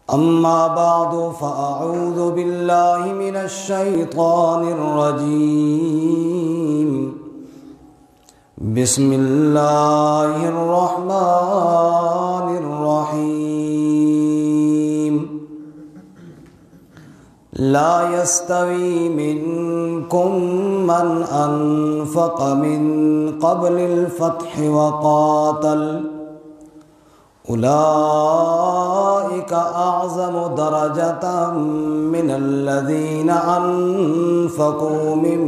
أما بعد فأعوذ بالله من الشيطان الرجيم. بسم الله الرحمن الرحيم. لا يستوي منكم من أنفق من قبل الفتح وقاتل أولئك أعظم درجة من الذين أنفقوا من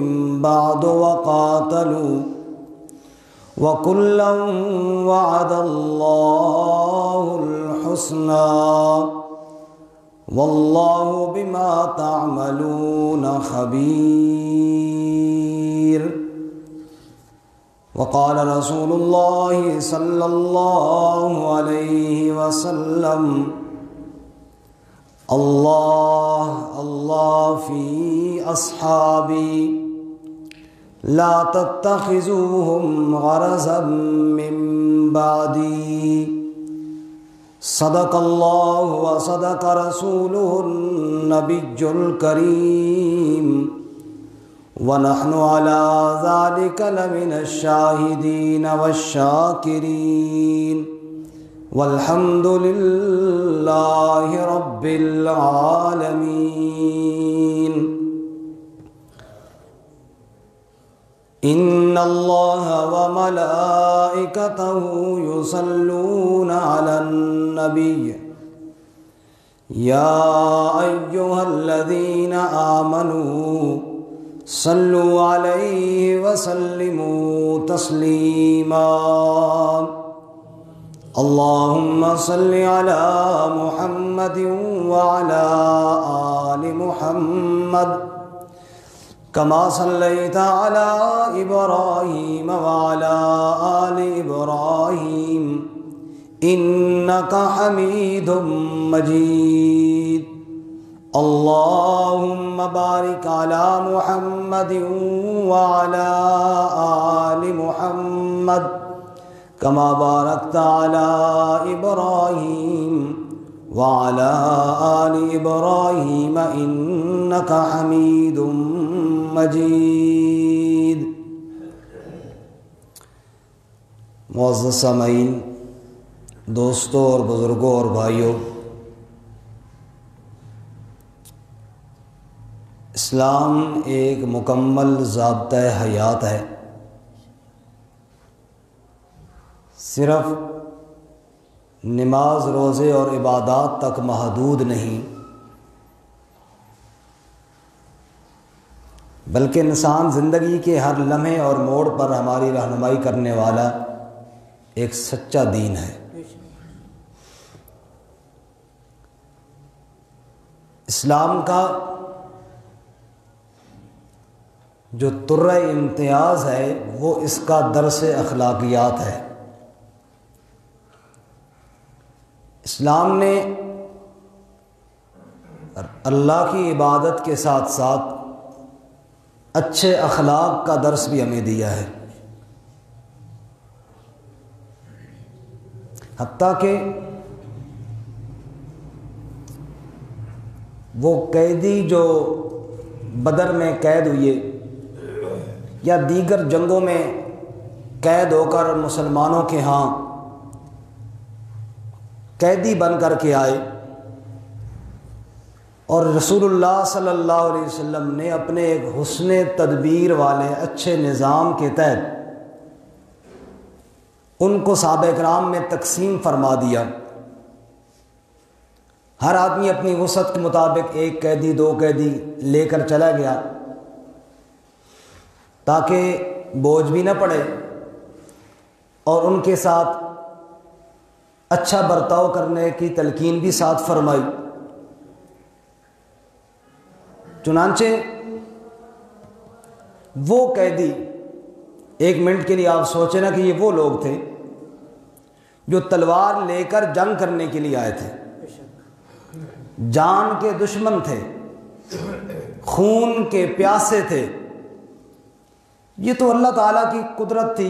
بعد وقاتلوا وكلا وعد الله الحسنى والله بما تعملون خبير. وقال رسول الله صلى الله عليه وسلم: الله الله في أصحابي لا تتخذوهم غرضا من بعدي. صدق الله وصدق رسوله النبي الكريم ونحن على ذلك لمن الشاهدين والشاكرين والحمد لله رب العالمين. إن الله وملائكته يصلون على النبي يا أيها الذين آمنوا صلوا عليه وسلموا تسليما. اللهم صل على محمد وعلى آل محمد كما صليت على إبراهيم وعلى آل إبراهيم إنك حميد مجيد. اللهم بارك على محمد وعلى آل محمد كما باركت على إبراهيم وعلى آل إبراهيم إنك حميد مجيد. معزز سامعین، دوستوں اور بزرگوں اور بھائیوں، اسلام ایک مکمل ضابطۂ حیات ہے. صرف نماز، روزے اور عبادات تک محدود نہیں، بلکہ انسان زندگی کے ہر لمحے اور موڑ پر ہماری رہنمائی کرنے والا ایک سچا دین ہے. اسلام کا جو طرۂ امتیاز ہے وہ اس کا درس اخلاقیات ہے. اسلام نے اللہ کی عبادت کے ساتھ ساتھ اچھے اخلاق کا درس بھی ہمیں دیا ہے. حتیٰ کہ وہ قیدی جو بدر میں قید ہوئے یا دیگر جنگوں میں قید ہو کر مسلمانوں کے ہاں قیدی بن کر کے آئے، اور رسول اللہ صلی اللہ علیہ وسلم نے اپنے ایک حسن تدبیر والے اچھے نظام کے تحت ان کو صحابہ کرام میں تقسیم فرما دیا. ہر آدمی اپنی وسعت کے مطابق ایک قیدی، دو قیدی لے کر چلا گیا تاکہ بوجھ بھی نہ پڑے، اور ان کے ساتھ اچھا برتاؤ کرنے کی تلقین بھی ساتھ فرمائی. چنانچہ وہ قیدی، ایک منٹ کے لیے آپ سوچیں نا کہ یہ وہ لوگ تھے جو تلوار لے کر جنگ کرنے کے لیے آئے تھے، جان کے دشمن تھے، خون کے پیاسے تھے. یہ تو اللہ تعالیٰ کی قدرت تھی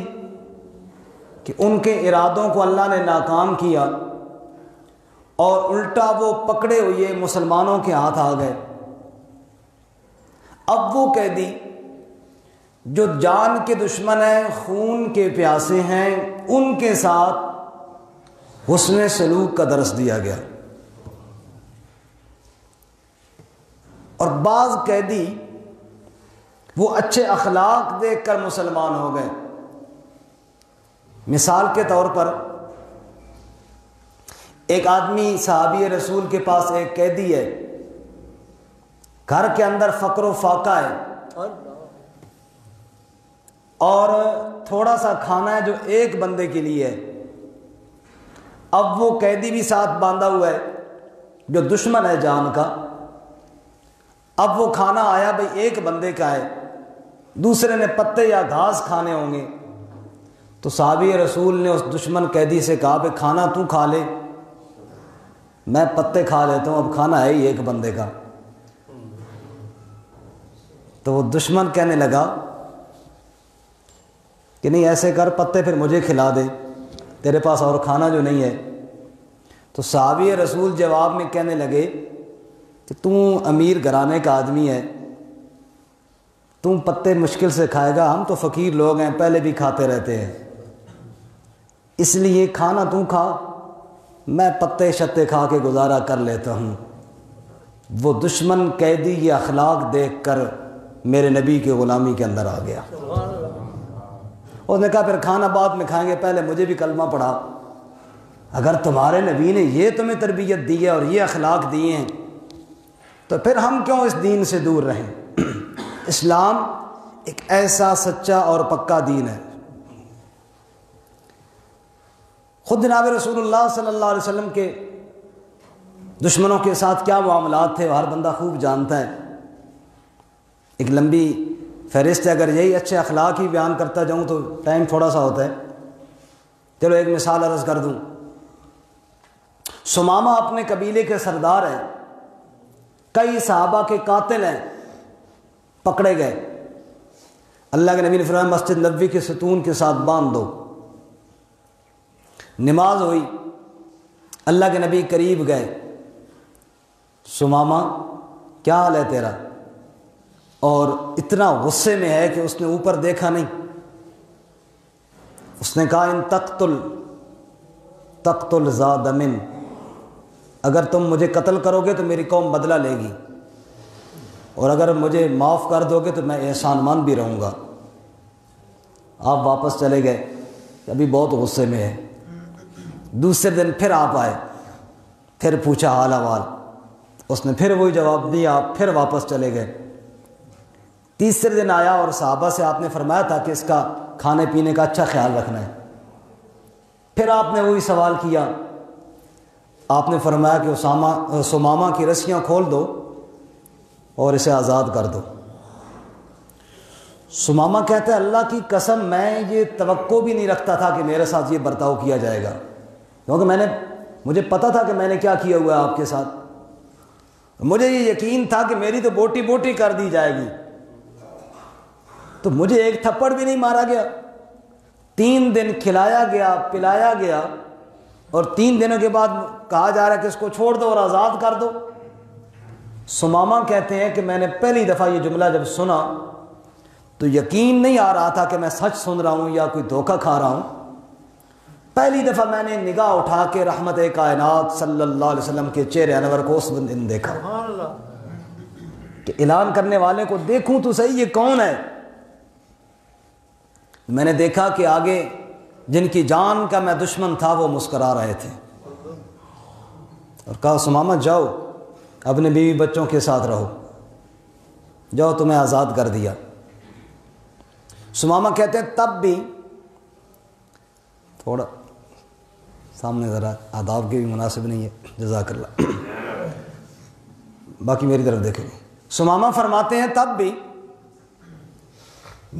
کہ ان کے ارادوں کو اللہ نے ناکام کیا اور الٹا وہ پکڑے ہوئے مسلمانوں کے ہاتھ آ گئے۔ اب وہ قیدی جو جان کے دشمن ہیں، خون کے پیاسے ہیں، ان کے ساتھ حسن سلوک کا درس دیا گیا۔ اور بعض قیدی وہ اچھے اخلاق دیکھ کر مسلمان ہو گئے۔ مثال کے طور پر ایک آدمی صحابی رسول کے پاس ایک قیدی ہے، گھر کے اندر فقر و فاقہ ہے اور تھوڑا سا کھانا ہے جو ایک بندے کے لیے ہے۔ اب وہ قیدی بھی ساتھ باندھا ہوا ہے جو دشمن ہے جان کا۔ اب وہ کھانا آیا بھئی ایک بندے کا ہے، دوسرے نے پتے یا گھاس کھانے ہوں گے، تو صحابی رسول نے اس دشمن قیدی سے کہا بھئی کھانا تو کھا لے، میں پتے کھا لیتا ہوں، اب کھانا ہے ہی ایک بندے کا۔ تو وہ دشمن کہنے لگا کہ نہیں ایسے کر، پتے پھر مجھے کھلا دے، تیرے پاس اور کھانا جو نہیں ہے۔ تو صحابی رسول جواب میں کہنے لگے کہ تم امیر گھرانے کا آدمی ہے، تم پتے مشکل سے کھائے گا، ہم تو فقیر لوگ ہیں، پہلے بھی کھاتے رہتے ہیں، اس لیے کھانا تو کھا، میں پتے شتے کھا کے گزارا کر لیتا ہوں۔ وہ دشمن قیدی یہ اخلاق دیکھ کر میرے نبی کی غلامی کے اندر آ گیا۔ اس نے کہا پھر کھانا بعد میں کھائیں گے، پہلے مجھے بھی کلمہ پڑھا۔ اگر تمہارے نبی نے یہ تمہیں تربیت دی ہے اور یہ اخلاق دیے ہیں تو پھر ہم کیوں اس دین سے دور رہیں؟ اسلام ایک ایسا سچا اور پکا دین ہے۔ خود جناب رسول اللہ صلی اللہ علیہ وسلم کے دشمنوں کے ساتھ کیا معاملات تھے ہر بندہ خوب جانتا ہے۔ ایک لمبی فہرست ہے، اگر یہی اچھے اخلاق ہی بیان کرتا جاؤں تو ٹائم تھوڑا سا ہوتا ہے۔ چلو ایک مثال عرض کر دوں۔ سمامہ اپنے قبیلے کے سردار ہیں، کئی صحابہ کے قاتل ہیں، پکڑے گئے۔ اللہ کے نبی نے فرمایا مسجد نبوی کے ستون کے ساتھ باندھ دو۔ نماز ہوئی، اللہ کے نبی قریب گئے، سمامہ کیا حال ہے تیرا؟ اور اتنا غصے میں ہے کہ اس نے اوپر دیکھا نہیں۔ اس نے کہا ان تقتل ذا دم، اگر تم مجھے قتل کرو گے تو میری قوم بدلہ لے گی، اور اگر مجھے معاف کر دو گے تو میں احسان مند بھی رہوں گا۔ آپ واپس چلے گئے، ابھی بہت غصے میں ہے۔ دوسرے دن پھر آپ آئے، پھر پوچھا حال احوال، اس نے پھر وہی جواب دیا، آپ پھر واپس چلے گئے۔ تیسرے دن آیا اور صحابہ سے آپ نے فرمایا تھا کہ اس کا کھانے پینے کا اچھا خیال رکھنا ہے۔ پھر آپ نے وہی سوال کیا، آپ نے فرمایا کہ سمامہ کی رسیاں کھول دو اور اسے آزاد کر دو۔ سمامہ کہتا ہے اللہ کی قسم میں یہ توقع بھی نہیں رکھتا تھا کہ میرے ساتھ یہ برتاؤ کیا جائے گا، کیونکہ مجھے پتا تھا کہ میں نے کیا کیا ہوا ہے آپ کے ساتھ، مجھے یہ یقین تھا کہ میری تو بوٹی بوٹی کر دی جائے گی، تو مجھے ایک تھپڑ بھی نہیں مارا گیا۔ 3 دن کھلایا گیا پلایا گیا، اور 3 دنوں کے بعد کہا جا رہا ہے کہ اس کو چھوڑ دو اور آزاد کر دو۔ سمامہ کہتے ہیں کہ میں نے پہلی دفعہ یہ جملہ جب سنا تو یقین نہیں آ رہا تھا کہ میں سچ سن رہا ہوں یا کوئی دھوکہ کھا رہا ہوں۔ پہلی دفعہ میں نے نگاہ اٹھا کے رحمت کائنات صلی اللہ علیہ وسلم کے چہرے انور کو اس دن دیکھا کہ اعلان کرنے والے کو دیکھوں تو صحیح یہ کون ہے۔ میں نے دیکھا کہ آگے جن کی جان کا میں دشمن تھا وہ مسکرا رہے تھے، اور کہا سمامہ جاؤ اپنے بیوی بچوں کے ساتھ رہو، جاؤ تمہیں آزاد کر دیا۔ سمامہ کہتے ہیں تب بھی تھوڑا سامنے ذرا آداب کے بھی مناسب نہیں ہے، جزاک اللہ، باقی میری طرف دیکھیں۔ سمامہ فرماتے ہیں تب بھی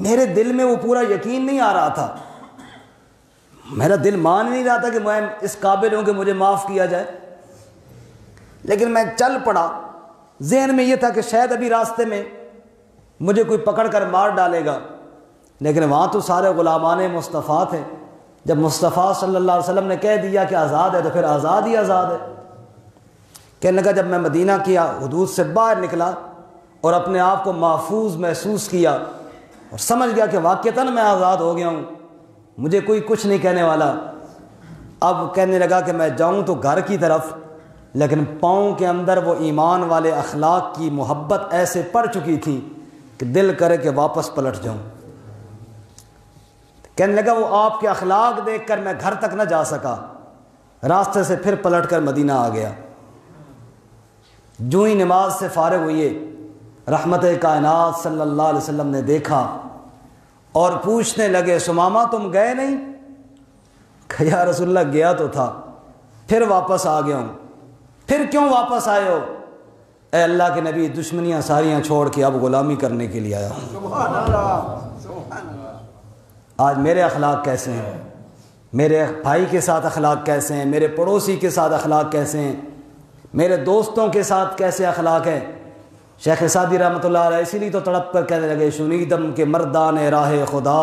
میرے دل میں وہ پورا یقین نہیں آ رہا تھا، میرا دل مان نہیں رہا تھا کہ میں اس قابل ہوں کہ مجھے معاف کیا جائے، لیکن میں چل پڑا۔ ذہن میں یہ تھا کہ شاید ابھی راستے میں مجھے کوئی پکڑ کر مار ڈالے گا، لیکن وہاں تو سارے غلامان مصطفیٰ تھے۔ جب مصطفیٰ صلی اللہ علیہ وسلم نے کہہ دیا کہ آزاد ہے تو پھر آزاد ہی آزاد ہے۔ کہنے لگا جب میں مدینہ کی حدود سے باہر نکلا اور اپنے آپ کو محفوظ محسوس کیا اور سمجھ گیا کہ واقعتاً میں آزاد ہو گیا ہوں، مجھے کوئی کچھ نہیں کہنے والا، اب کہنے لگا کہ میں جاؤں تو گھر کی طرف، لیکن پاؤں کے اندر وہ ایمان والے اخلاق کی محبت ایسے پڑ چکی تھی کہ دل کرے کہ واپس پلٹ جاؤں۔ کہنے لگا وہ آپ کے اخلاق دیکھ کر میں گھر تک نہ جا سکا، راستے سے پھر پلٹ کر مدینہ آ گیا۔ جو ہی نماز سے فارغ ہوئے، رحمت کائنات صلی اللہ علیہ وسلم نے دیکھا اور پوچھنے لگے ثمامہ تم گئے نہیں؟ کہ یا رسول اللہ گیا تو تھا، پھر واپس آ گیا ہوں۔ پھر کیوں واپس آئے ہو؟ اے اللہ کے نبی دشمنیاں ساریاں چھوڑ کے اب غلامی کرنے کے لیے آیا ہوں۔ سبحان اللہ، سبحان اللہ۔ آج میرے اخلاق کیسے ہیں؟ میرے بھائی کے ساتھ اخلاق کیسے ہیں؟ میرے پڑوسی کے ساتھ اخلاق کیسے ہیں؟ میرے دوستوں کے ساتھ کیسے اخلاق ہیں؟ شیخ سعدی رحمۃ اللہ علیہ اسی لیے تو تڑپ کر کہنے لگے شنیدم کے مردان راہ خدا،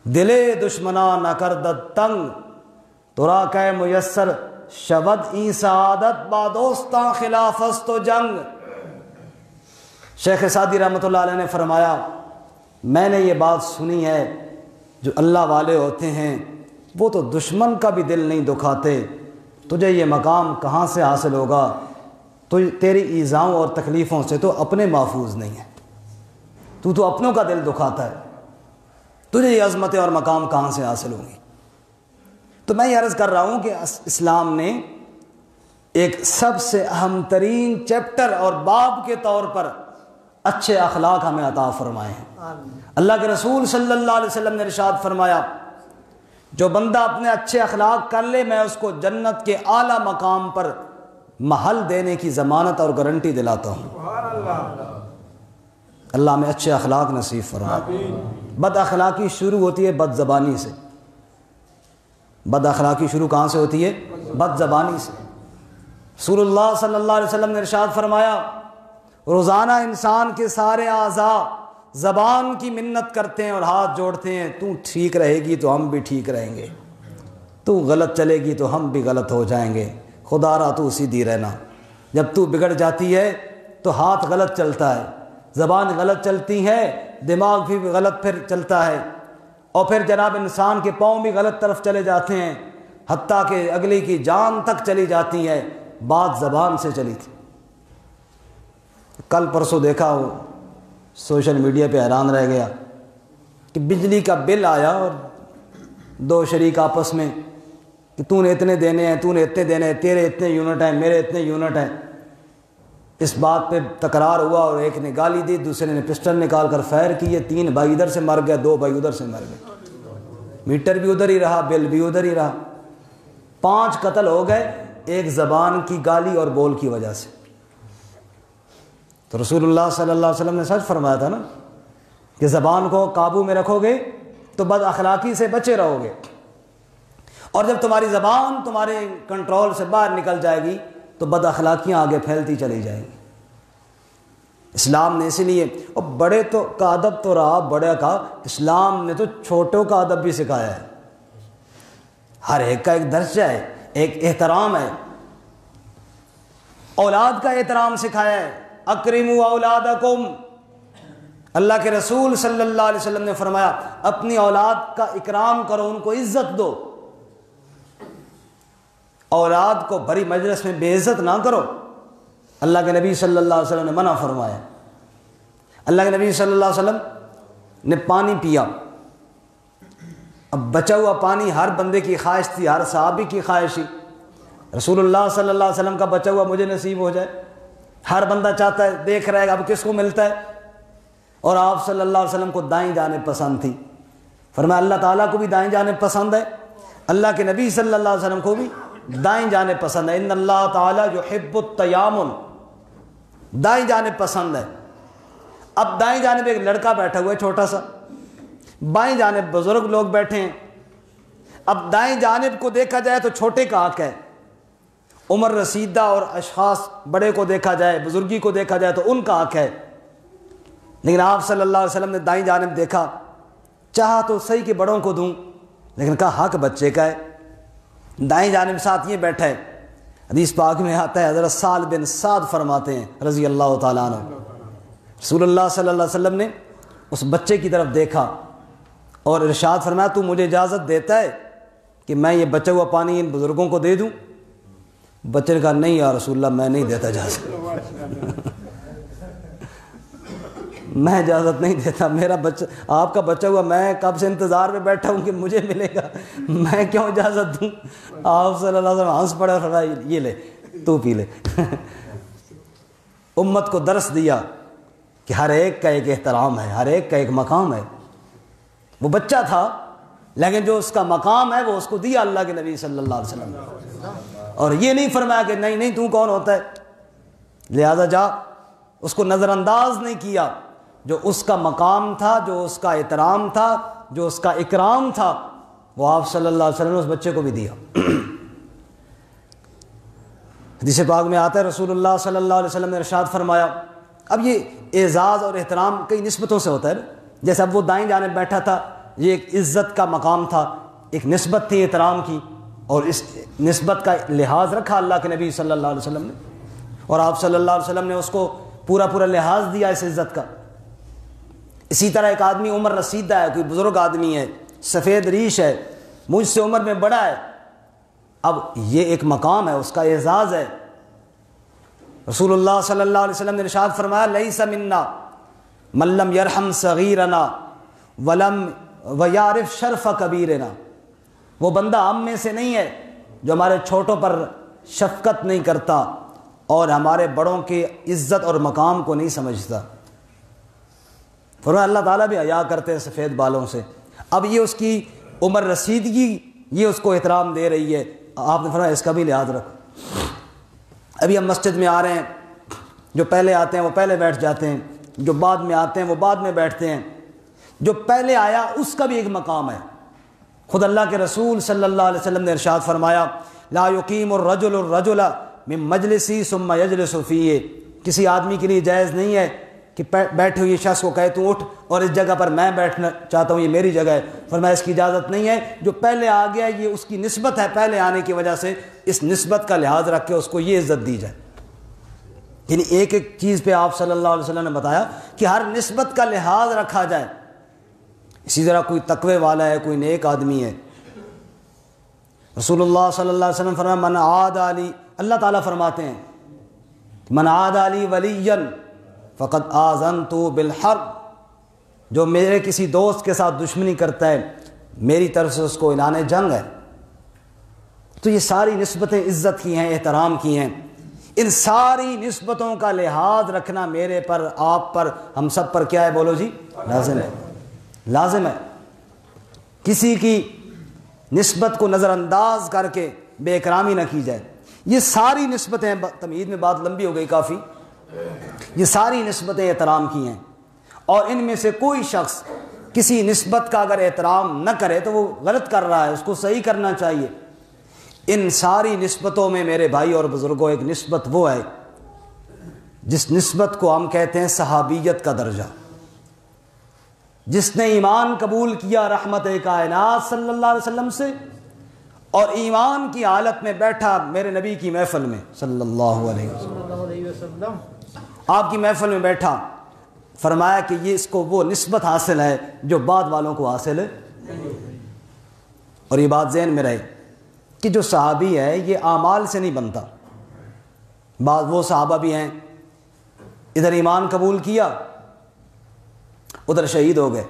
دلے دشمنا نہ کردد تنگ، ترا کہ میسر شبد ای سعادت با دوستاں خلاف است و جنگ۔ شیخ سعدی رحمۃ اللہ علیہ نے فرمایا میں نے یہ بات سنی ہے، جو اللہ والے ہوتے ہیں وہ تو دشمن کا بھی دل نہیں دکھاتے، تجھے یہ مقام کہاں سے حاصل ہوگا؟ تو تیری ایذاؤں اور تکلیفوں سے تو اپنے محفوظ نہیں ہے، تو اپنوں کا دل دکھاتا ہے، تجھے یہ عظمتیں اور مقام کہاں سے حاصل ہوں گی؟ تو میں یہ عرض کر رہا ہوں کہ اسلام نے ایک سب سے اہم ترین چیپٹر اور باب کے طور پر اچھے اخلاق ہمیں عطا فرمائے ہیں۔ اللہ کے رسول صلی اللہ علیہ وسلم نے ارشاد فرمایا جو بندہ اپنے اچھے اخلاق کر لے میں اس کو جنت کے اعلیٰ مقام پر محل دینے کی ضمانت اور گارنٹی دلاتا ہوں۔ اللہ ہمیں اچھے اخلاق نصیب فرمائے۔ بد اخلاقی شروع ہوتی ہے بد زبانی سے۔ بد اخلاقی شروع کہاں سے ہوتی ہے؟ بد زبانی سے۔ رسول اللہ صلی اللہ علیہ وسلم نے ارشاد فرمایا روزانہ انسان کے سارے اعضاء زبان کی منت کرتے ہیں اور ہاتھ جوڑتے ہیں، تو ٹھیک رہے گی تو ہم بھی ٹھیک رہیں گے، تو غلط چلے گی تو ہم بھی غلط ہو جائیں گے، خدا را تو سیدھی رہنا۔ جب تو بگڑ جاتی ہے تو ہاتھ غلط چلتا ہے، زبان غلط چلتی ہے، دماغ بھی غلط پھر چلتا ہے، اور پھر جناب انسان کے پاؤں بھی غلط طرف چلے جاتے ہیں، حتیٰ کہ اگلی کی جان تک چلی جاتی ہے۔ بات زبان سے چلی تھی۔ کل پرسوں دیکھا وہ سوشل میڈیا پہ حیران رہ گیا کہ بجلی کا بل آیا اور دو شریک آپس میں کہ تو نے اتنے دینے ہیں، تو نے اتنے دینے ہیں، تیرے اتنے یونٹ ہیں، میرے اتنے یونٹ ہیں۔ اس بات پہ تکرار ہوا اور ایک نے گالی دی، دوسرے نے پسٹل نکال کر فائر کیے، 3 بھائی ادھر سے مر گئے، 2 بھائی ادھر سے مر گئے، میٹر بھی ادھر ہی رہا، بل بھی ادھر ہی رہا، 5 قتل ہو گئے ایک زبان کی گالی اور بول کی وجہ سے۔ تو رسول اللہ صلی اللہ علیہ وسلم نے سچ فرمایا تھا نا کہ زبان کو قابو میں رکھو گے تو بد اخلاقی سے بچے رہو گے، اور جب تمہاری زبان تمہارے کنٹرول سے باہر نکل جائے گی تو بد اخلاقیاں آگے پھیلتی چلی جائیں گی۔ اسلام نے اسی لیے اور بڑے تو کا ادب تو رہا، بڑے کا اسلام نے تو چھوٹوں کا ادب بھی سکھایا ہے۔ ہر ایک کا ایک درجہ ہے، ایک احترام ہے، اولاد کا احترام سکھایا ہے۔ اکرموا اولادکم، اللہ کے رسول صلی اللہ علیہ وسلم نے فرمایا اپنی اولاد کا اکرام کرو، ان کو عزت دو، اولاد کو بڑی مجلس میں بے عزت نہ کرو۔ اللہ کے نبی صلی اللہ علیہ وسلم نے منع فرمایا۔ اللہ کے نبی صلی اللہ علیہ وسلم نے پانی پیا، اب بچا ہوا پانی ہر بندے کی خواہش تھی، ہر صحابی کی خواہش تھی، رسول اللہ صلی اللہ علیہ وسلم کا بچا ہوا مجھے نصیب ہو جائے، ہر بندہ چاہتا ہے، دیکھ رہا ہے اب کس کو ملتا ہے، اور آپ صلی اللہ علیہ وسلم کو دائیں جانب پسند تھی۔ فرمایا اللہ تعالیٰ کو بھی دائیں جانب پسند ہے، اللہ کے نبی صلی اللہ علیہ وسلم کو بھی دائیں جانب پسند ہے۔ ان اللہ تعالیٰ یحب التیامن، دائیں جانب پسند ہے۔ اب دائیں جانب ایک لڑکا بیٹھا ہوا ہے چھوٹا سا، بائیں جانب بزرگ لوگ بیٹھے ہیں۔ اب دائیں جانب کو دیکھا جائے تو چھوٹے کا حق ہے، عمر رسیدہ اور اشخاص بڑے کو دیکھا جائے، بزرگی کو دیکھا جائے تو ان کا حق ہے، لیکن آپ صلی اللہ علیہ وسلم نے دائیں جانب دیکھا، چاہا تو صحیح کہ بڑوں کو دوں، لیکن کہا حق بچے کا ہے۔ دائیں جانب ساتھ یہ بیٹھا ہے، حدیث پاک میں آتا ہے، حضرت سعد بن سعد فرماتے ہیں رضی اللہ تعالیٰ عنہ، رسول اللہ صلی اللہ علیہ وسلم نے اس بچے کی طرف دیکھا اور ارشاد فرمایا تو مجھے اجازت دیتا ہے کہ میں یہ بچا ہوا پانی ان بزرگوں کو دے دوں؟ بچے نے کہا نہیں یا رسول اللہ میں نہیں دیتا اجازت، میں اجازت نہیں دیتا، میرا بچہ آپ کا بچہ ہوا، میں کب سے انتظار میں بیٹھا ہوں کہ مجھے ملے گا، میں کیوں اجازت دوں؟ آپ صلی اللہ علیہ وسلم ہنس پڑے اور فرمایا یہ لے تو پی لے۔ امت کو درس دیا کہ ہر ایک کا ایک احترام ہے، ہر ایک کا ایک مقام ہے۔ وہ بچہ تھا لیکن جو اس کا مقام ہے وہ اس کو دیا اللہ کے نبی صلی اللہ علیہ وسلم نے، اور یہ نہیں فرمایا کہ نہیں نہیں تو کون ہوتا ہے، لہذا جا، اس کو نظر انداز نہیں کیا۔ جو اس کا مقام تھا، جو اس کا احترام تھا، جو اس کا اکرام تھا، وہ آپ صلی اللہ علیہ وسلم نے اس بچے کو بھی دیا۔ حدیث پاک میں آتا ہے رسول اللہ صلی اللہ علیہ وسلم نے ارشاد فرمایا، اب یہ اعزاز اور احترام کئی نسبتوں سے ہوتا ہے، جیسے اب وہ دائیں جانب بیٹھا تھا، یہ ایک عزت کا مقام تھا، ایک نسبت تھی احترام کی، اور اس نسبت کا لحاظ رکھا اللہ کے نبی صلی اللہ علیہ وسلم نے، اور آپ صلی اللہ علیہ وسلم نے اس کو پورا پورا لحاظ دیا اس عزت کا۔ اسی طرح ایک آدمی عمر رسیدہ ہے، کوئی بزرگ آدمی ہے، سفید ریش ہے، مجھ سے عمر میں بڑا ہے، اب یہ ایک مقام ہے، اس کا اعزاز ہے۔ رسول اللہ صلی اللہ علیہ وسلم نے ارشاد فرمایا لیس منا من لم یرحم صغیرنا ولم ویعرف شرف کبیرنا، وہ بندہ ہم میں سے نہیں ہے جو ہمارے چھوٹوں پر شفقت نہیں کرتا اور ہمارے بڑوں کی عزت اور مقام کو نہیں سمجھتا۔ فرمایا اللہ تعالیٰ بھی حیا کرتے ہیں سفید بالوں سے۔ اب یہ اس کی عمر رسیدگی، یہ اس کو احترام دے رہی ہے، آپ نے فرمایا اس کا بھی لحاظ رکھو۔ ابھی ہم مسجد میں آ رہے ہیں، جو پہلے آتے ہیں وہ پہلے بیٹھ جاتے ہیں، جو بعد میں آتے ہیں وہ بعد میں بیٹھتے ہیں، جو پہلے آیا اس کا بھی ایک مقام ہے۔ خود اللہ کے رسول صلی اللہ علیہ وسلم نے ارشاد فرمایا لا یقیم الرجل الرجل من مجلسی ثم یجلس فیہ، کسی آدمی کے لیے جائز نہیں ہے کہ بیٹھے ہوئے شخص کو کہے تو اٹھ اور اس جگہ پر میں بیٹھنا چاہتا ہوں، یہ میری جگہ ہے، فرمایا اس کی اجازت نہیں ہے۔ جو پہلے آ گیا یہ اس کی نسبت ہے، پہلے آنے کی وجہ سے اس نسبت کا لحاظ رکھ کے اس کو یہ عزت دی جائے۔ یعنی ایک ایک چیز پہ آپ صلی اللہ علیہ وسلم نے بتایا کہ ہر نسبت کا لحاظ رکھا جائے۔ اسی طرح کوئی تقوی والا ہے، کوئی نیک آدمی ہے، رسول اللہ صلی اللہ علیہ وسلم فرمایا من عاد علی، اللہ تعالیٰ فرماتے ہیں من عاد علی ولیا فقد آذنت بالحرب، جو میرے کسی دوست کے ساتھ دشمنی کرتا ہے میری طرف سے اس کو اعلان جنگ ہے۔ تو یہ ساری نسبتیں عزت کی ہیں، احترام کی ہیں، ان ساری نسبتوں کا لحاظ رکھنا میرے پر، آپ پر، ہم سب پر کیا ہے بولو جی؟ لازم ہے، لازم ہے۔ کسی کی نسبت کو نظر انداز کر کے بے اکرامی نہ کی جائے۔ یہ ساری نسبتیں، تمہید میں بات لمبی ہو گئی کافی، یہ ساری نسبتیں احترام کی ہیں، اور ان میں سے کوئی شخص کسی نسبت کا اگر احترام نہ کرے تو وہ غلط کر رہا ہے، اس کو صحیح کرنا چاہیے۔ ان ساری نسبتوں میں میرے بھائی اور بزرگوں ایک نسبت وہ ہے جس نسبت کو ہم کہتے ہیں صحابیت کا درجہ۔ جس نے ایمان قبول کیا رحمت کائنات صلی اللہ علیہ وسلم سے، اور ایمان کی حالت میں بیٹھا میرے نبی کی محفل میں صلی اللہ علیہ وسلم، آپ کی محفل میں بیٹھا، فرمایا کہ یہ اس کو وہ نسبت حاصل ہے جو بعد والوں کو حاصل ہے۔ اور یہ بات ذہن میں رہے کہ جو صحابی ہے یہ اعمال سے نہیں بنتا۔ بعض وہ صحابہ بھی ہیں ادھر ایمان قبول کیا، ادھر شہید ہو گئے۔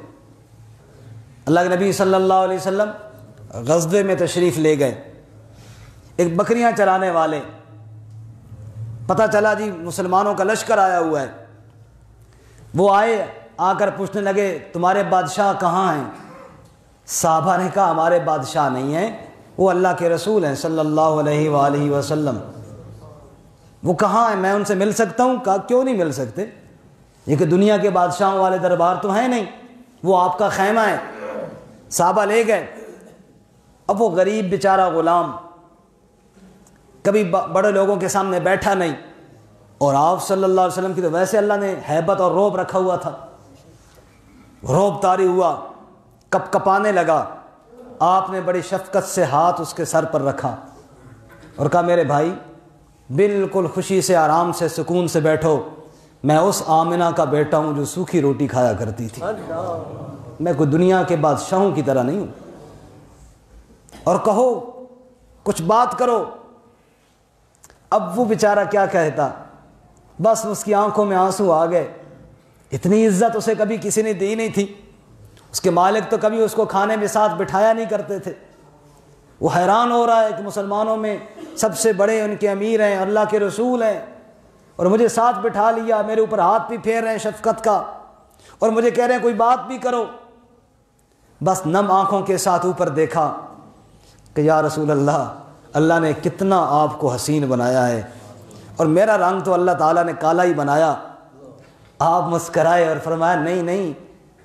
اللہ کے نبی صلی اللہ علیہ وسلم غزوے میں تشریف لے گئے، ایک بکریاں چرانے والے، پتہ چلا جی مسلمانوں کا لشکر آیا ہوا ہے، وہ آئے، آ کر پوچھنے لگے تمہارے بادشاہ کہاں ہیں؟ صحابہ نے کہا ہمارے بادشاہ نہیں ہیں، وہ اللہ کے رسول ہیں صلی اللہ علیہ وآلہ وسلم، وہ کہاں ہیں؟ میں ان سے مل سکتا ہوں؟ کہا کیوں نہیں مل سکتے، یہ کہ دنیا کے بادشاہوں والے دربار تو ہیں نہیں، وہ آپ کا خیمہ ہے۔ صحابہ لے گئے۔ اب وہ غریب بیچارہ غلام کبھی بڑے لوگوں کے سامنے بیٹھا نہیں، اور آپ صلی اللہ علیہ وسلم کی تو ویسے اللہ نے ہیبت اور رعب رکھا ہوا تھا، رعب طاری ہوا، کپ کپانے لگا۔ آپ نے بڑی شفقت سے ہاتھ اس کے سر پر رکھا اور کہا میرے بھائی بالکل خوشی سے آرام سے سکون سے بیٹھو، میں اس آمنہ کا بیٹا ہوں جو سوکھی روٹی کھایا کرتی تھی، میں کوئی دنیا کے بادشاہوں کی طرح نہیں ہوں۔ اور کہو کچھ بات کرو، اب وہ بیچارہ کیا کہتا، بس اس کی آنکھوں میں آنسو آ گئے۔ اتنی عزت اسے کبھی کسی نے دی نہیں تھی، اس کے مالک تو کبھی اس کو کھانے میں ساتھ بٹھایا نہیں کرتے تھے۔ وہ حیران ہو رہا ہے کہ مسلمانوں میں سب سے بڑے ان کے امیر ہیں، اللہ کے رسول ہیں، اور مجھے ساتھ بٹھا لیا، میرے اوپر ہاتھ بھی پھیر رہے ہیں شفقت کا، اور مجھے کہہ رہے ہیں کوئی بات بھی کرو۔ بس نم آنکھوں کے ساتھ اوپر دیکھا کہ یا رسول اللہ، اللہ نے کتنا آپ کو حسین بنایا ہے، اور میرا رنگ تو اللہ تعالیٰ نے کالا ہی بنایا۔ آپ مسکرائے اور فرمایا نہیں نہیں،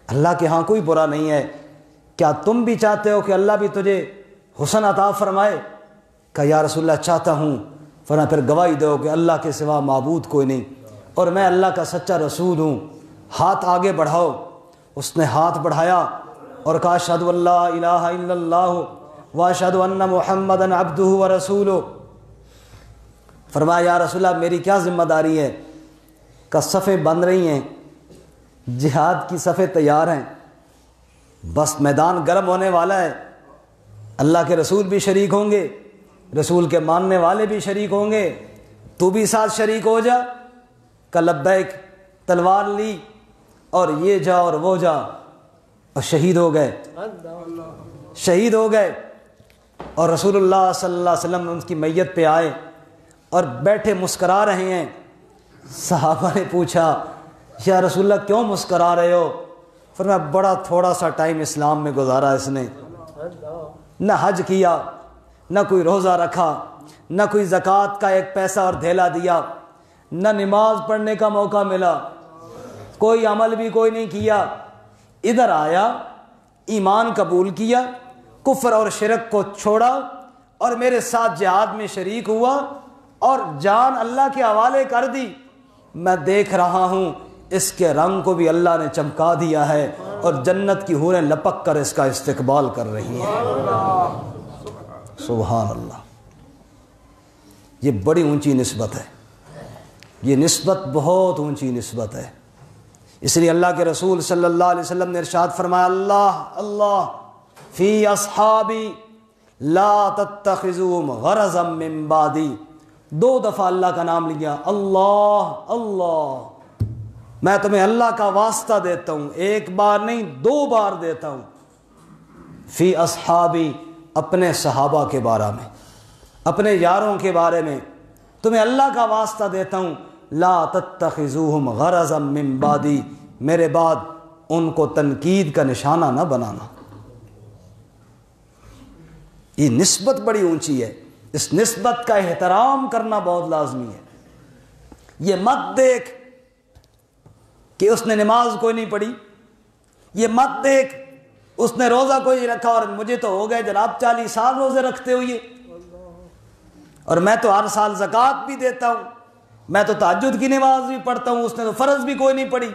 اللہ کے ہاں کوئی برا نہیں ہے، کیا تم بھی چاہتے ہو کہ اللہ بھی تجھے حسن عطا فرمائے؟ کہ یا رسول اللہ چاہتا ہوں۔ فرمایا پھر گواہی دو کہ اللہ کے سوا معبود کوئی نہیں، اور میں اللہ کا سچا رسول ہوں، ہاتھ آگے بڑھاؤ۔ اس نے ہاتھ بڑھایا اور کہا اشہد ان لا الہ الا اللہ واشہد ان محمدا عبدہ ورسولہ۔ فرمایا یا رسول اللہ میری کیا ذمہ داری ہے؟ کہ صفیں بن رہی ہیں، جہاد کی صفیں تیار ہیں، بس میدان گرم ہونے والا ہے، اللہ کے رسول بھی شریک ہوں گے، رسول کے ماننے والے بھی شریک ہوں گے، تو بھی ساتھ شریک ہو جا۔ کہ لبیک، تلوار لی اور یہ جا اور وہ جا، اور شہید ہو گئے، شہید ہو گئے۔ اور رسول اللہ صلی اللہ علیہ وسلم ان کی میت پہ آئے اور بیٹھے مسکرا رہے ہیں۔ صحابہ نے پوچھا یا رسول اللہ کیوں مسکرا رہے ہو؟ فرمایا بڑا تھوڑا سا ٹائم اسلام میں گزارا اس نے، نہ حج کیا، نہ کوئی روزہ رکھا، نہ کوئی زکوٰۃ کا ایک پیسہ اور دھیلا دیا، نہ نماز پڑھنے کا موقع ملا، کوئی عمل بھی کوئی نہیں کیا۔ ادھر آیا، ایمان قبول کیا، کفر اور شرک کو چھوڑا، اور میرے ساتھ جہاد میں شریک ہوا، اور جان اللہ کے حوالے کر دی۔ میں دیکھ رہا ہوں اس کے رنگ کو بھی اللہ نے چمکا دیا ہے، اور جنت کی حوریں لپک کر اس کا استقبال کر رہی ہیں۔ سبحان اللہ، یہ بڑی اونچی نسبت ہے، یہ نسبت بہت اونچی نسبت ہے۔ اس لیے اللہ کے رسول صلی اللہ علیہ وسلم نے ارشاد فرمایا اللہ اللہ فی اصحابی لا تتخذوهم غرضا من بعدی۔ 2 دفعہ اللہ کا نام لیا، اللہ اللہ، میں تمہیں اللہ کا واسطہ دیتا ہوں، 1 بار نہیں 2 بار دیتا ہوں۔ فی اصحابی، اپنے صحابہ کے بارے میں، اپنے یاروں کے بارے میں تمہیں اللہ کا واسطہ دیتا ہوں، لا تتخذوہم غرضا من بعدی، میرے بعد ان کو تنقید کا نشانہ نہ بنانا۔ یہ نسبت بڑی اونچی ہے، اس نسبت کا احترام کرنا بہت لازمی ہے۔ یہ مت دیکھ کہ اس نے نماز کوئی نہیں پڑھی، یہ مت دیکھ اس نے روزہ کوئی نہیں رکھا، اور مجھے تو ہو گئے جناب 40 سال روزے رکھتے ہوئے، اور میں تو ہر سال زکوٰۃ بھی دیتا ہوں، میں تو تہجد کی نماز بھی پڑھتا ہوں، اس نے تو فرض بھی کوئی نہیں پڑھی،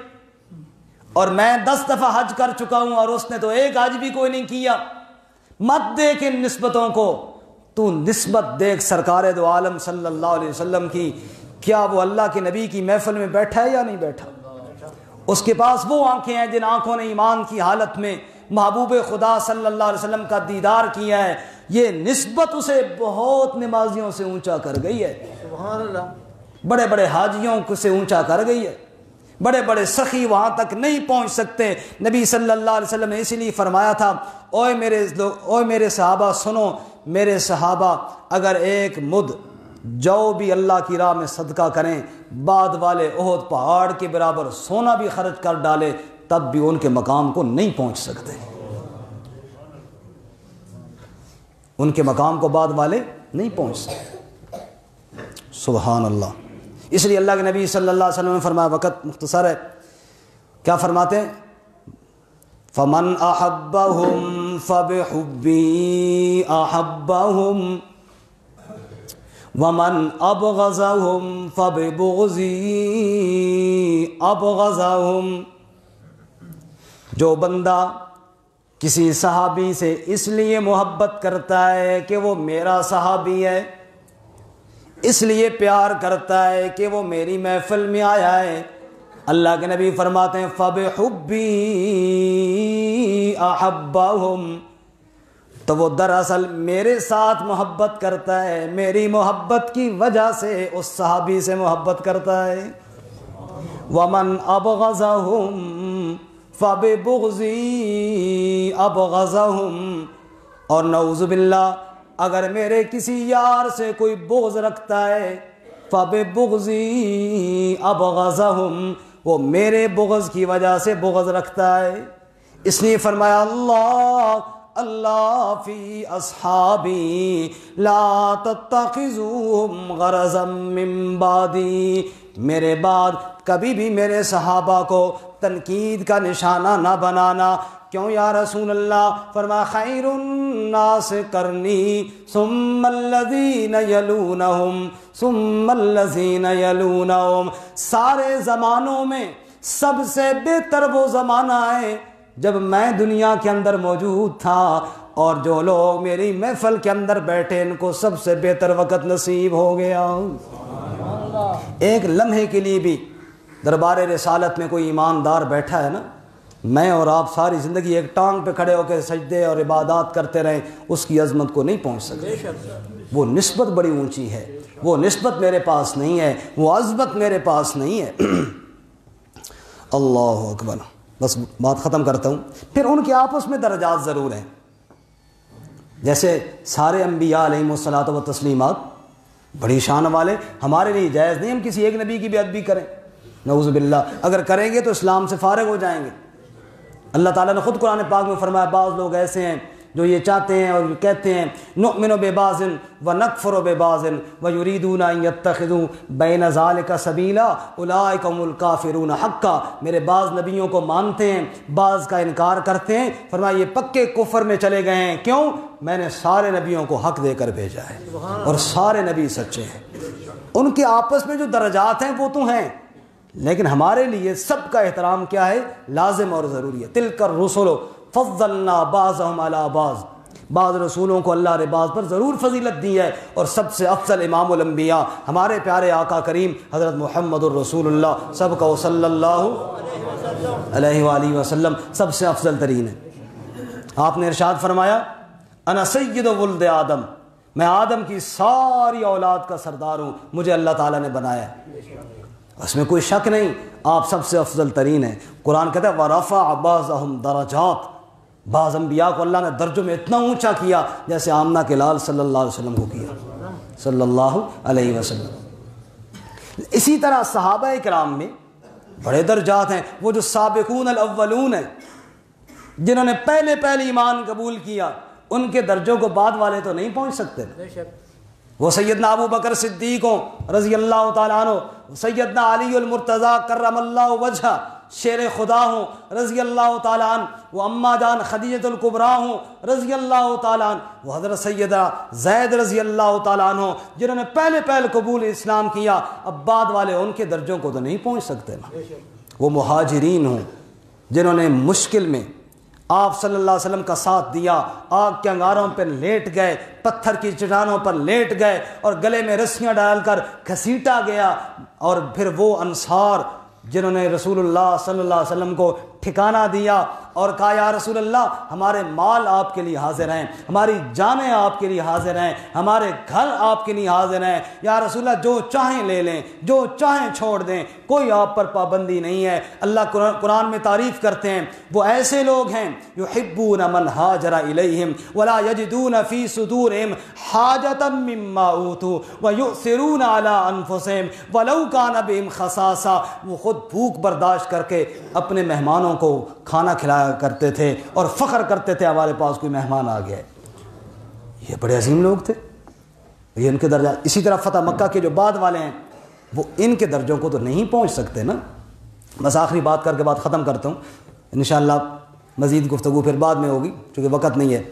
اور میں 10 دفعہ حج کر چکا ہوں اور اس نے تو 1 حج بھی کوئی نہیں کیا۔ مت دیکھ ان نسبتوں کو، تو نسبت دیکھ سرکار دو عالم صلی اللہ علیہ وسلم کی، کیا وہ اللہ کے نبی کی محفل میں بیٹھا ہے یا نہیں بیٹھا؟ اس کے پاس وہ آنکھیں ہیں جن آنکھوں نے ایمان کی حالت میں محبوب خدا صلی اللہ علیہ وسلم کا دیدار کیا ہے۔ یہ نسبت اسے بہت نمازیوں سے اونچا کر گئی ہے، سبحان اللہ، بڑے بڑے حاجیوں کو سے اونچا کر گئی ہے، بڑے بڑے سخی وہاں تک نہیں پہنچ سکتے۔ نبی صلی اللہ علیہ وسلم نے اسی لیے فرمایا تھا، اوے میرے صحابہ سنو، میرے صحابہ اگر 1 مد جو بھی اللہ کی راہ میں صدقہ کریں، بعد والے احد پہاڑ کے برابر سونا بھی خرچ کر ڈالے، تب بھی ان کے مقام کو نہیں پہنچ سکتے، ان کے مقام کو بعد والے نہیں پہنچ سکتے۔ سبحان اللہ۔ اس لیے اللہ کے نبی صلی اللہ علیہ وسلم نے فرمایا، وقت مختصر ہے، کیا فرماتے ہیں؟ فَمَنْ أَحَبَّهُمْ فَبِحُبِّي أَحَبَّهُمْ وَمَنْ أَبْغَضَهُمْ فَبِبُغْضِي أَبْغَضَهُمْ۔ جو بندہ کسی صحابی سے اس لیے محبت کرتا ہے کہ وہ میرا صحابی ہے، اس لیے پیار کرتا ہے کہ وہ میری محفل میں آیا ہے۔ اللہ کے نبی فرماتے ہیں فَبِحُبِّي أَحَبَّهُمْ، تو وہ دراصل میرے ساتھ محبت کرتا ہے، میری محبت کی وجہ سے اس صحابی سے محبت کرتا ہے۔ وَمَنْ أَبْغَضَهُمْ فَبِبُغْضِي أَبْغَضَهُمْ، اور نعوذ باللہ اگر میرے کسی یار سے کوئی بغض رکھتا ہے فَبِبُغْضِي أَبْغَضَهُمْ، وہ میرے بغض کی وجہ سے بغض رکھتا ہے۔ اس لیے فرمایا اللہ فی اصحابی لا تتخذوهم غرضا من بعدی، میرے بعد کبھی بھی میرے صحابہ کو تنقید کا نشانہ نہ بنانا۔ کیوں یا رسول اللہ؟ فرمایا خیر الناس کرنی ثم الذین یلونہم ثم الذین یلونہم، سارے زمانوں میں سب سے بہتر وہ زمانہ ہے جب میں دنیا کے اندر موجود تھا، اور جو لوگ میری محفل کے اندر بیٹھے ان کو سب سے بہتر وقت نصیب ہو گیا۔ ایک لمحے کے لیے بھی دربار رسالت میں کوئی ایماندار بیٹھا ہے نا، میں اور آپ ساری زندگی ایک ٹانگ پہ کھڑے ہو کے سجدے اور عبادات کرتے رہیں، اس کی عظمت کو نہیں پہنچ سکتے۔ وہ نسبت بڑی اونچی ہے، وہ نسبت میرے پاس نہیں ہے، وہ عظمت میرے پاس نہیں ہے۔ اللہ اکبر۔ بس بات ختم کرتا ہوں۔ پھر ان کے آپس میں درجات ضرور ہیں، جیسے سارے انبیاء علیہم الصلاۃ و تسلیمات بڑی شان والے، ہمارے لیے جائز نہیں ہم کسی ایک نبی کی بیعت بھی کریں، نعوذ باللہ، اگر کریں گے تو اسلام سے فارغ ہو جائیں گے۔ اللہ تعالیٰ نے خود قرآن پاک میں فرمایا بعض لوگ ایسے ہیں جو یہ چاہتے ہیں اور کہتے ہیں نؤمن ببعض ونکفر ببعض ویریدون ان یتخذوا بین ذلک سبیلا اولئک هم الکافرون حقا، میرے بعض نبیوں کو مانتے ہیں بعض کا انکار کرتے ہیں، فرمایا یہ پکے کفر میں چلے گئے ہیں۔ کیوں؟ میں نے سارے نبیوں کو حق دے کر بھیجا ہے اور سارے نبی سچے ہیں۔ ان کے آپس میں جو درجات ہیں وہ تو ہیں، لیکن ہمارے لیے سب کا احترام کیا ہے؟ لازم اور ضروری ہے۔ تلک الرسل فضلنا بعضهم علی بعض، بعض رسولوں کو اللہ نے بعض پر ضرور فضیلت دی ہے، اور سب سے افضل امام الانبیاء ہمارے پیارے آقا کریم حضرت محمد الرسول اللہ سب کا صلی اللہ علیہ وآلہ وسلم سب سے افضل ترین ہے۔ آپ نے ارشاد فرمایا انا سید ولد آدم، میں آدم کی ساری اولاد کا سردار ہوں، مجھے اللہ تعالیٰ نے بنایا، اس میں کوئی شک نہیں، آپ سب سے افضل ترین ہیں۔ قرآن کہتا ہے وَرَفَعَ بَعْضَهُمْ دَرَجَاتٍ، بعض انبیاء کو اللہ نے درجوں میں اتنا اونچا کیا جیسے آمنہ کے لال صلی اللہ علیہ وسلم کو کیا صلی اللہ علیہ وسلم۔ اسی طرح صحابہ کرام میں بڑے درجات ہیں، وہ جو سابقون الاولون ہیں جنہوں نے پہلے ایمان قبول کیا، ان کے درجوں کو بعد والے تو نہیں پہنچ سکتے۔ وہ سیدنا ابو بکر صدیق ہوں رضی اللہ تعالیٰ عنہ، سیدنا علی المرتضیٰ کرم اللہ وجہہ شیر خدا ہوں رضی اللہ تعالیٰ عنہ، وہ اماں جان خدیجۃ الکبریٰ ہوں رضی اللہ تعالیٰ عنہ، وہ حضرت سیدہ زید رضی اللہ تعالیٰ عنہ جنہوں نے پہلے قبول اسلام کیا، اب بعد والے ان کے درجوں کو تو نہیں پہنچ سکتے نا۔ وہ مہاجرین ہوں جنہوں نے مشکل میں آپ صلی اللہ علیہ وسلم کا ساتھ دیا، آگ کے انگاروں پر لیٹ گئے، پتھر کی چٹانوں پر لیٹ گئے اور گلے میں رسیاں ڈال کر گھسیٹا گیا، اور پھر وہ انصار جنہوں نے رسول اللہ صلی اللہ علیہ وسلم کو ٹھکانہ دیا اور کہا یا رسول اللہ ہمارے مال آپ کے لیے حاضر ہیں، ہماری جانیں آپ کے لیے حاضر ہیں، ہمارے گھر آپ کے لیے حاضر ہیں، یا رسول اللہ جو چاہیں لے لیں، جو چاہیں چھوڑ دیں، کوئی آپ پر پابندی نہیں ہے۔ اللہ قرآن میں تعریف کرتے ہیں وہ ایسے لوگ ہیں یحبون من ہاجر الیہم ولا یجدون فی صدورہم حاجۃ مما اوتوا ویؤثرون علی انفسہم ولو کان بہم خصاصہ، وہ خود بھوک برداشت کر کے اپنے مہمانوں کو کھانا کھلایا کرتے تھے اور فخر کرتے تھے ہمارے پاس کوئی مہمان آ گیا ہے۔ یہ بڑے عظیم لوگ تھے، یہ ان کے درجات۔ اسی طرح فتح مکہ کے جو بعد والے ہیں وہ ان کے درجوں کو تو نہیں پہنچ سکتے نا۔ بس آخری بات کر کے بات ختم کرتا ہوں، انشاءاللہ مزید گفتگو پھر بعد میں ہوگی چونکہ وقت نہیں ہے۔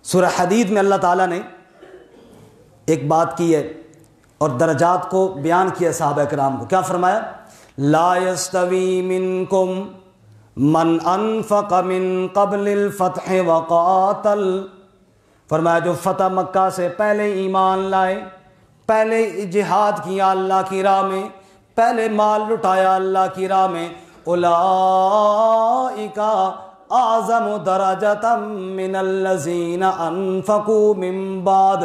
سورہ حدید میں اللہ تعالیٰ نے ایک بات کی ہے اور درجات کو بیان کیا صحابہ کرام کو، کیا فرمایا؟ لا يستوی منکم من انفق من قبل الفتح وقاتل، فرمایا جو فتح مکہ سے پہلے ایمان لائے، پہلے جہاد کیا اللہ کی راہ میں، پہلے مال لٹایا اللہ کی راہ میں، اولئک اعظم درجۃ من الذین انفقوا من بعد،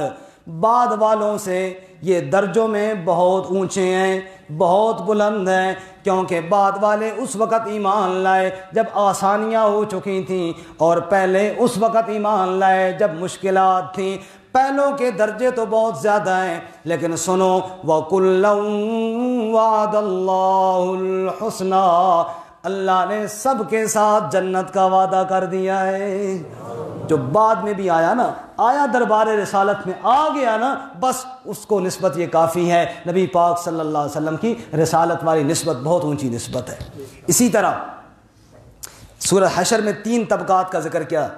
بعد والوں سے یہ درجوں میں بہت اونچے ہیں، بہت بلند ہیں، کیونکہ بعد والے اس وقت ایمان لائے جب آسانیاں ہو چکی تھیں، اور پہلے اس وقت ایمان لائے جب مشکلات تھیں۔ پہلوں کے درجے تو بہت زیادہ ہیں، لیکن سنو وَكُلًّا وَعَدَ اللَّهُ الْحُسْنَى، اللہ نے سب کے ساتھ جنت کا وعدہ کر دیا ہے۔ جو بعد میں بھی آیا نا، آیا دربار رسالت میں آ گیا نا، بس اس کو نسبت یہ کافی ہے۔ نبی پاک صلی اللہ علیہ وسلم کی رسالت والی نسبت بہت اونچی نسبت ہے۔ اسی طرح سورہ حشر میں 3 طبقات کا ذکر کیا،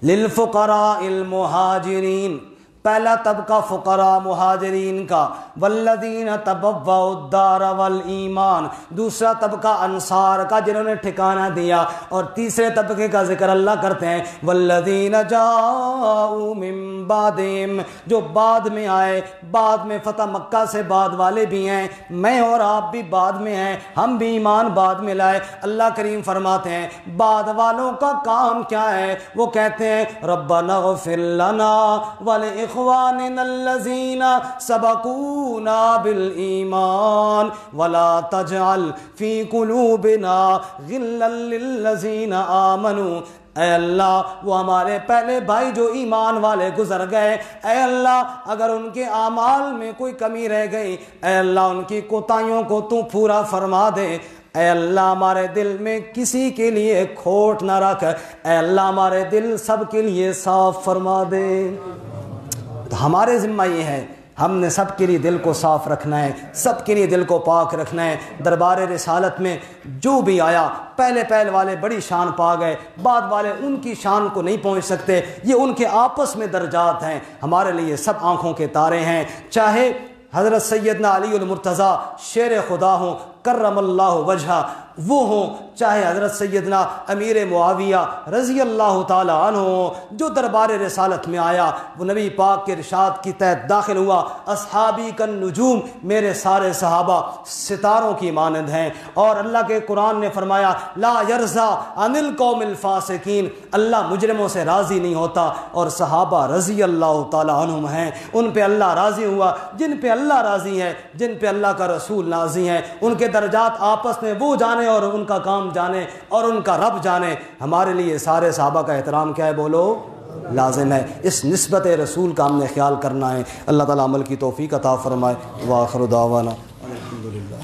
للفقراء المہاجرین، پہلا طبقہ فقراء مہاجرین کا، والذین تبوؤا الدار والایمان، دوسرا طبقہ انصار کا جنہوں نے ٹھکانہ دیا، اور تیسرے طبقے کا ذکر اللہ کرتے ہیں والذین جاؤوا من بعدہم، جو بعد میں آئے، بعد میں فتح مکہ سے بعد والے بھی ہیں، میں اور آپ بھی بعد میں ہیں، ہم بھی ایمان بعد میں لائے۔ اللہ کریم فرماتے ہیں بعد والوں کا کام کیا ہے؟ وہ کہتے ہیں ربنا اغفر لنا وَلِإِخْوَانِنَا الَّذِينَ سَبَقُونَا بِالْإِيمَانِ وَلَا تَجْعَلْ فِي قُلُوبِنَا غِلًّا لِّلَّذِينَ آمَنُوا، اے اللہ وہ ہمارے پہلے بھائی جو ایمان والے گزر گئے، اے اللہ اگر ان کے اعمال میں کوئی کمی رہ گئی، اے اللہ ان کی کوتاہیوں کو تو پورا فرما دے، اے اللہ ہمارے دل میں کسی کے لیے کھوٹ نہ رکھ، اے اللہ ہمارے دل سب کے لیے صاف فرما دے۔ تو ہمارے ذمہ یہ ہے، ہم نے سب کے لیے دل کو صاف رکھنا ہے، سب کے لیے دل کو پاک رکھنا ہے۔ دربار رسالت میں جو بھی آیا، پہلے والے بڑی شان پا گئے، بعد والے ان کی شان کو نہیں پہنچ سکتے، یہ ان کے آپس میں درجات ہیں۔ ہمارے لیے سب آنکھوں کے تارے ہیں، چاہے حضرت سیدنا علی المرتضیٰ شیر خدا ہوں کرم اللہ وجہہ وہ ہوں، چاہے حضرت سیدنا امیر معاویہ رضی اللہ تعالی عنہ جو دربار رسالت میں آیا، وہ نبی پاک کے ارشاد کی تحت داخل ہوا، اصحابی کن نجوم، میرے سارے صحابہ ستاروں کی مانند ہیں، اور اللہ کے قرآن نے فرمایا لا یرضیٰ عن القوم الفاسقین، اللہ مجرموں سے راضی نہیں ہوتا، اور صحابہ رضی اللہ تعالی عنہم ہیں، ان پہ اللہ راضی ہوا، جن پہ اللہ راضی ہے، جن پہ اللہ کا رسول راضی ہیں، ان کے درجات آپس میں وہ جانے اور ان کا کام جانے اور ان کا رب جانے۔ ہمارے لیے سارے صحابہ کا احترام کیا ہے؟ بولو لازم ہے۔ اس نسبت رسول کا ہم نے خیال کرنا ہے۔ اللہ تعالیٰ عمل کی توفیق عطا فرمائے۔ وآخر دعوانا الحمدللہ۔